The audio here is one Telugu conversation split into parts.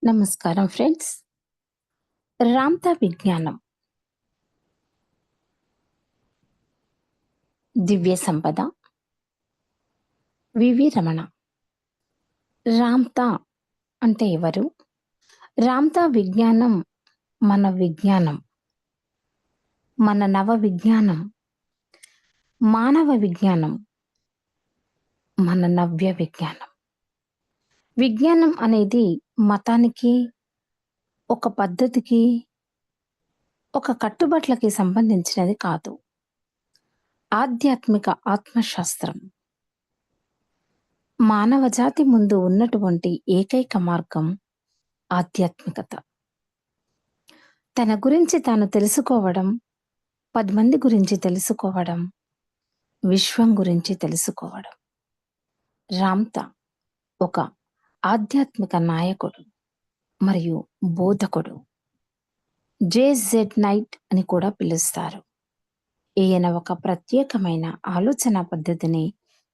నమస్కారం ఫ్రెండ్స్. రామ్తా విజ్ఞానం, దివ్య సంపద, వివి రమణ. రామ్తా అంటే ఎవరు? రామ్తా విజ్ఞానం మన విజ్ఞానం, మన నవ విజ్ఞానం, మానవ విజ్ఞానం, మన నవ్య విజ్ఞానం. విజ్ఞానం అనేది మతానికి, ఒక పద్ధతికి, ఒక కట్టుబాట్లకి సంబంధించినది కాదు. ఆధ్యాత్మిక ఆత్మశాస్త్రం. మానవ జాతి ముందు ఉన్నటువంటి ఏకైక మార్గం ఆధ్యాత్మికత. తన గురించి తాను తెలుసుకోవడం, 10 మంది గురించి తెలుసుకోవడం, విశ్వం గురించి తెలుసుకోవడం. రామ్తా ఒక ఆధ్యాత్మిక నాయకుడు మరియు బోధకుడు. జెడ్ నైట్ అని కూడా పిలుస్తారు. ఈయన ఒక ప్రత్యేకమైన ఆలోచన పద్ధతిని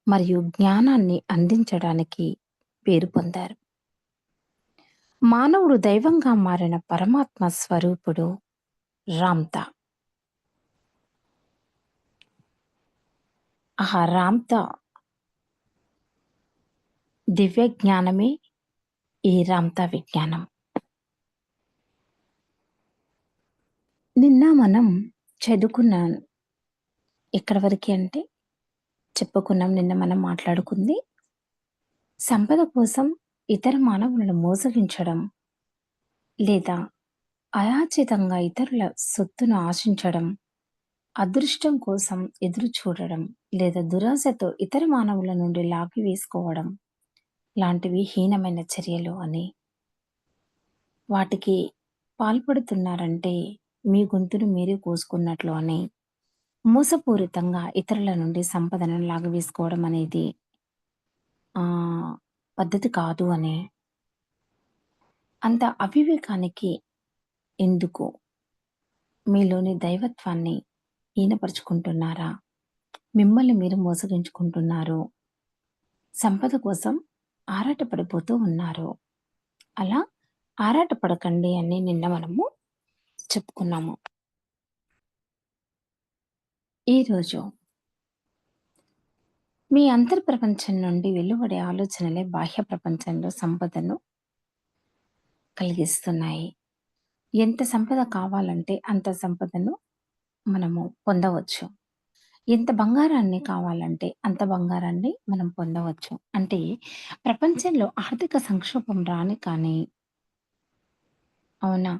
మరియు జ్ఞానాన్ని అందించడానికి పేరు పొందారు. మానవుడు దైవంగా మారిన పరమాత్మ స్వరూపుడు రామ్తా. ఆ రామ్తా దివ్య జ్ఞానమే ఈ రామ్తా విజ్ఞానం. నిన్న మనం చదువుకున్నాం. ఎక్కడి వరకు అంటే చెప్పుకున్నాం, నిన్న మనం మాట్లాడుకుంది సంపద కోసం ఇతర మానవులను మోసగించడం, లేదా అయాచితంగా ఇతరుల సొత్తును ఆశించడం, అదృష్టం కోసం ఎదురు చూడడం, లేదా దురాశతో ఇతర మానవుల నుండి లాగి వేసుకోవడం లాంటివి హీనమైన చర్యలు అని. వాటికి పాల్పడుతున్నారంటే మీ గొంతును మీరే కోసుకున్నట్లు అని. మోసపూరితంగా ఇతరుల నుండి సంపదను లాగవేసుకోవడం అనేది పద్ధతి కాదు అని. అంత అవివేకానికి ఎందుకు? మీలోని దైవత్వాన్ని హీనపరుచుకుంటున్నారా? మిమ్మల్ని మీరు మోసగించుకుంటున్నారు. సంపద కోసం ఆరాటపడిపోతూ ఉన్నారు. అలా ఆరాటపడకండి అని నిన్న మనము చెప్పుకున్నాము. ఈరోజు మీ అంతర్ప్రపంచం నుండి వెలువడే ఆలోచనలే బాహ్య ప్రపంచంలో సంపదను కలిగిస్తున్నాయి. ఎంత సంపద కావాలంటే అంత సంపదను మనము పొందవచ్చు. ఎంత బంగారాన్ని కావాలంటే అంత బంగారాన్ని మనం పొందవచ్చు. అంటే ప్రపంచంలో ఆర్థిక సంక్షోభం రాని కానీ, అవునా?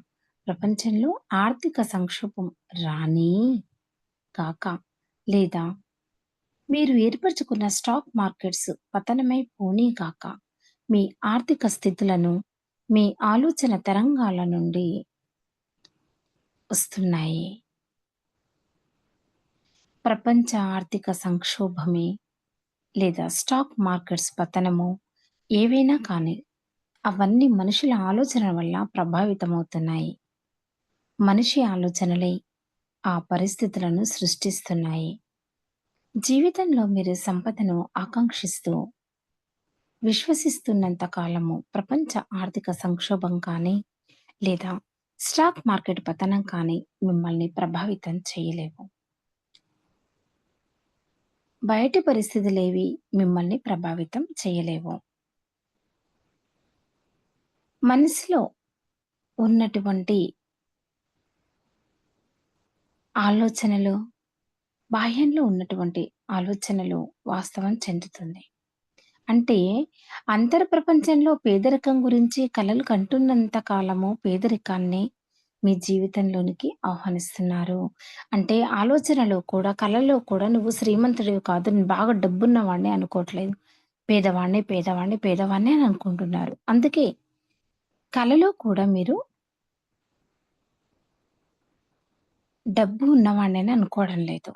ప్రపంచంలో ఆర్థిక సంక్షోభం రాని కాక, లేదా మీరు ఏర్పరచుకున్న స్టాక్ మార్కెట్స్ పతనమై పోనీ కాక, మీ ఆర్థిక స్థితులను మీ ఆలోచన తరంగాల నుండి వస్తున్నాయి. ప్రపంచ ఆర్థిక సంక్షోభమే లేదా స్టాక్ మార్కెట్స్ పతనము ఏవైనా కానీ, అవన్నీ మనుషుల ఆలోచన వల్ల ప్రభావితమవుతున్నాయి. మనిషి ఆలోచనలే ఆ పరిస్థితులను సృష్టిస్తున్నాయి. జీవితంలో మీరు సంపదను ఆకాంక్షిస్తూ విశ్వసిస్తున్నంత కాలము ప్రపంచ ఆర్థిక సంక్షోభం కానీ, లేదా స్టాక్ మార్కెట్ పతనం కానీ మిమ్మల్ని ప్రభావితం చేయలేవు. బయటి పరిస్థితులేవి మిమ్మల్ని ప్రభావితం చేయలేవు. మనసులో ఉన్నటువంటి ఆలోచనలు, బాహ్యంలో ఉన్నటువంటి ఆలోచనలు వాస్తవం చెందుతుంది. అంటే అంతర్ప్రపంచంలో పేదరికం గురించి కలలు కంటున్నంత కాలము పేదరికాన్ని మీ జీవితంలోనికి ఆహ్వానిస్తున్నారు. అంటే ఆలోచనలో కూడా, కలలో కూడా నువ్వు శ్రీమంతుడివి కాదు, నేను బాగా డబ్బున్నవాడిని అనుకోవట్లేదు. పేదవాడిని, పేదవాడిని, పేదవాడిని అని అనుకుంటున్నారు. అందుకే కలలో కూడా మీరు డబ్బు ఉన్నవాడినని అనుకోవడం లేదు.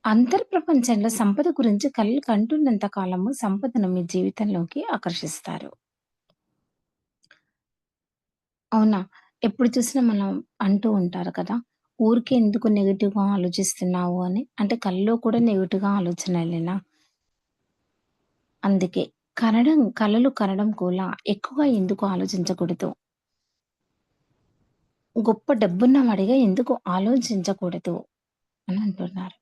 అంతర్ప్రపంచంలో సంపద గురించి కలలు కంటున్నంత కాలము సంపదను మీ జీవితంలోకి ఆకర్షిస్తారు. అవునా? ఎప్పుడు చూసినా మనం అంటూ ఉంటారు కదా! ఊరికే ఎందుకు నెగెటివ్‌గా ఆలోచిస్తున్నావు అని. అంటే కల్లో కూడా నెగెటివ్‌గా ఆలోచనలేనా? అందుకే కలలు కనడం కూడా ఎక్కువగా ఎందుకు ఆలోచించకూడదు? గొప్ప డబ్బున్నవాడిగా ఎందుకు ఆలోచించకూడదు అని అంటున్నారు.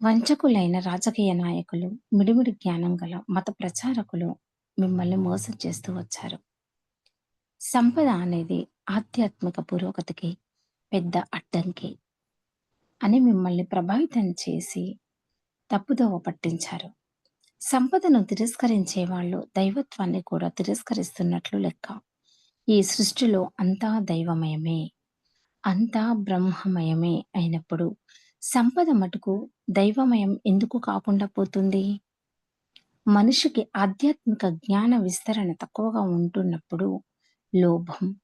వంచకులైన రాజకీయ నాయకులు, మిడిమిడి జ్ఞానం గల మత ప్రచారకులు మిమ్మల్ని మోసం చేస్తూ వచ్చారు. సంపద అనేది ఆధ్యాత్మిక పురోగతికి పెద్ద అడ్డంకి అని మిమ్మల్ని ప్రభావితం చేసి తప్పుదోవ పట్టించారు. సంపదను తిరస్కరించే వాళ్ళు దైవత్వాన్ని కూడా తిరస్కరిస్తున్నట్లు లెక్క. ఈ సృష్టిలో అంతా దైవమయమే, అంతా బ్రహ్మమయమే అయినప్పుడు సంపద మటుకు దైవమయం ఎందుకు కాకుండా పోతుంది? మనిషికి ఆధ్యాత్మిక జ్ఞాన విస్తరణ తక్కువగా ఉంటున్నప్పుడు లోభం,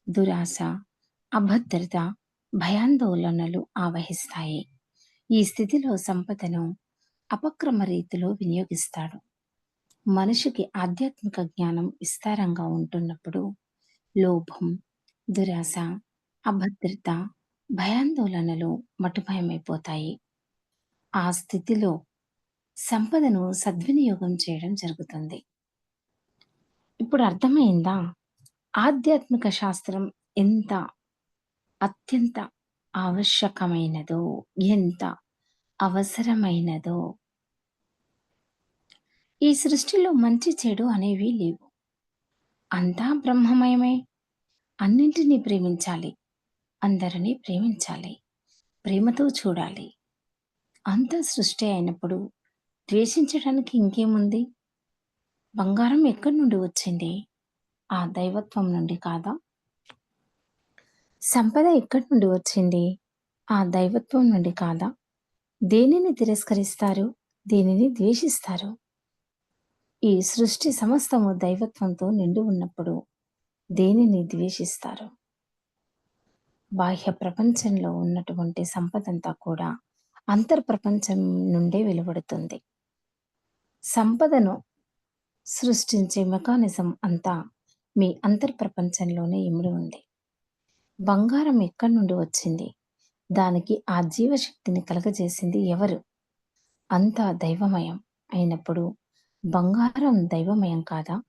దురాశ, అభద్రత, భయాందోళనలు ఆవహిస్తాయి. ఈ స్థితిలో సంపదను అపక్రమ రీతిలో వినియోగిస్తాడు. మనిషికి ఆధ్యాత్మిక జ్ఞానం విస్తారంగా ఉంటున్నప్పుడు లోభం, దురాశ, అభద్రత, భయాందోళనలు మటుమాయమైపోతాయి. ఆ స్థితిలో సంపదను సద్వినియోగం చేయడం జరుగుతుంది. ఇప్పుడు అర్థమైందా? ఆధ్యాత్మిక శాస్త్రం ఎంత అత్యంత ఆవశ్యకమైనదో, ఎంత అవసరమైనదో. ఈ సృష్టిలో మంచి చెడు అనేవి లేవు. అంతా బ్రహ్మమయమే. అన్నింటినీ ప్రేమించాలి. అందరినీ ప్రేమించాలి. ప్రేమతో చూడాలి. అంతా సృష్టి అయినప్పుడు ద్వేషించడానికి ఇంకేముంది? బంగారం ఎక్కడి నుండి వచ్చింది? ఆ దైవత్వం నుండి కాదా? సంపద ఎక్కడి నుండి వచ్చింది? ఆ దైవత్వం నుండి కాదా? దేనిని తిరస్కరిస్తారు? దేనిని ద్వేషిస్తారు? ఈ సృష్టి సమస్తము దైవత్వంతో నిండి ఉన్నప్పుడు దేనిని ద్వేషిస్తారు? బాహ్య ప్రపంచంలో ఉన్నటువంటి సంపదంతా కూడా అంతర్ప్రపంచం నుండే వెలువడుతుంది. సంపదను సృష్టించే మెకానిజం అంతా మీ అంతర్ప్రపంచంలోనే ఇమిడి ఉంది. బంగారం ఎక్కడి నుండి వచ్చింది? దానికి ఆ జీవశక్తిని కలగజేసింది ఎవరు? అంతా దైవమయం అయినప్పుడు బంగారం దైవమయం కాదా?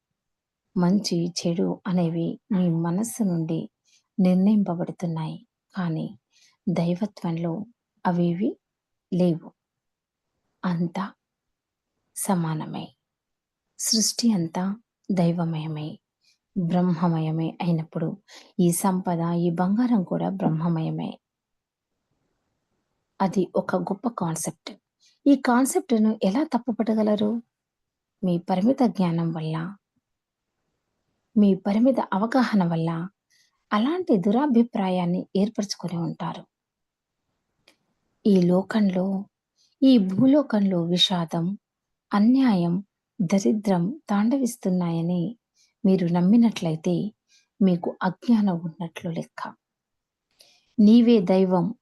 మంచి, చెడు అనేవి మీ మనస్సు నుండి నిర్ణయింపబడుతున్నాయి. కానీ దైవత్వంలో అవేవి లేవు. అంతా సమానమే. సృష్టి అంతా దైవమయమే, బ్రహ్మమయమే అయినప్పుడు ఈ సంపద, ఈ బంగారం కూడా బ్రహ్మమయమే. అది ఒక గొప్ప కాన్సెప్ట్. ఈ కాన్సెప్ట్‌ను ఎలా తప్పుపట్టగలరు? మీ పరిమిత జ్ఞానం వల్ల, మీ పరిమిత అవగాహన వల్ల అలాంటి దురభిప్రాయాన్ని ఏర్పరచుకొని ఉంటారు. ఈ లోకంలో, ఈ భూలోకంలో విషాదం, అన్యాయం, దరిద్రం తాండవిస్తున్నాయని మీరు నమ్మినట్లయితే మీకు అజ్ఞానం ఉన్నట్లు లెక్క. నీవే దైవం,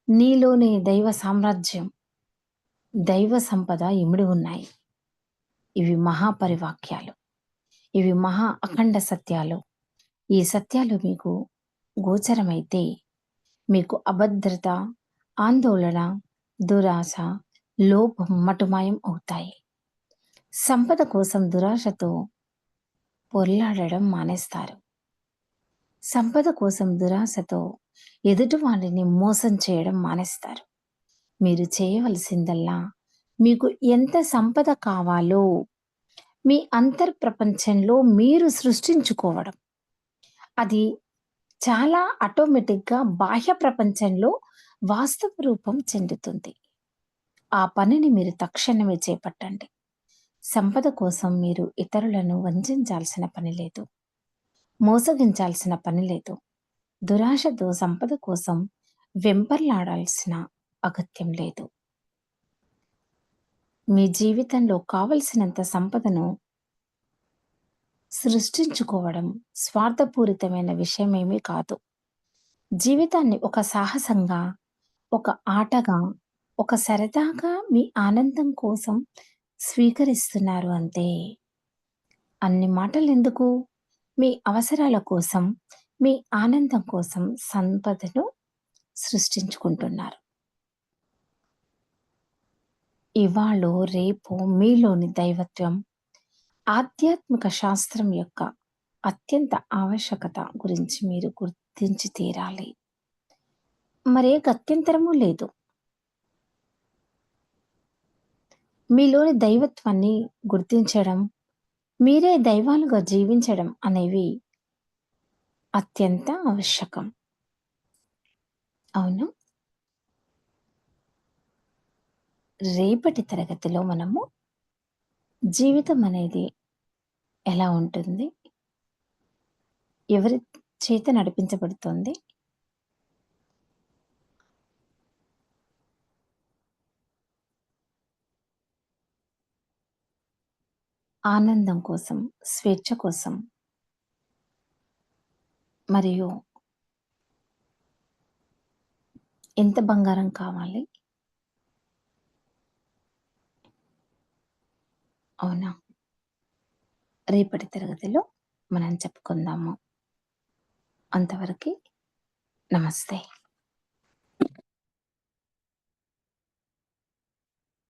నీలోనే దైవ సామ్రాజ్యం, దైవ సంపద ఇమిడి ఉన్నాయి. ఇవి మహాపరివాక్యాలు. ఇవి మహా అఖండ సత్యాలు. ఈ సత్యాలు మీకు గోచరమైతే మీకు అభద్రత, ఆందోళన, దురాశ, లోభం మటుమాయం అవుతాయి. సంపద కోసం దురాశతో పొర్లాడడం మానేస్తారు. సంపద కోసం దురాశతో ఎదుటివారిని మోసం చేయడం మానేస్తారు. మీరు చేయవలసిందల్లా మీకు ఎంత సంపద కావాలో మీ అంతర్ప్రపంచంలో మీరు సృష్టించుకోవడం. అది చాలా ఆటోమేటిక్‌గా బాహ్య ప్రపంచంలో వాస్తవ రూపం చెందుతుంది. ఆ పనిని మీరు తక్షణమే చేపట్టండి. సంపద కోసం మీరు ఇతరులను వంచించాల్సిన పని లేదు. మోసగించాల్సిన పని లేదు. దురాశతో సంపద కోసం వెంపర్లాడాల్సిన అగత్యం లేదు. మీ జీవితంలో కావలసినంత సంపదను సృష్టించుకోవడం స్వార్థపూరితమైన విషయమేమీ కాదు. జీవితాన్ని ఒక సాహసంగా, ఒక ఆటగా, ఒక సరదాగా మీ ఆనందం కోసం స్వీకరిస్తున్నారు అంతే. అన్ని మాటలెందుకు? మీ అవసరాల కోసం, మీ ఆనందం కోసం సంపదను సృష్టించుకుంటున్నారు. ఇవాళో రేపో మీలోని దైవత్వం, ఆధ్యాత్మిక శాస్త్రం యొక్క అత్యంత ఆవశ్యకత గురించి మీరు గుర్తించి తీరాలి. మరే గత్యంతరము లేదు. మీలోని దైవత్వాన్ని గుర్తించడం, మీరే దైవాలుగా జీవించడం అనేవి అత్యంత ఆవశ్యకం. అవును. రేపటి తరగతిలో మనము జీవితం అనేది ఎలా ఉంటుంది? ఎవరి చేత నడిపించబడుతోంది? ఆనందం కోసం, స్వేచ్ఛ కోసం మరియు ఎంత బంగారం కావాలి? అవునా? రేపటి తరగతిలో మనం చెప్పుకుందాము. అంతవరకి నమస్తే.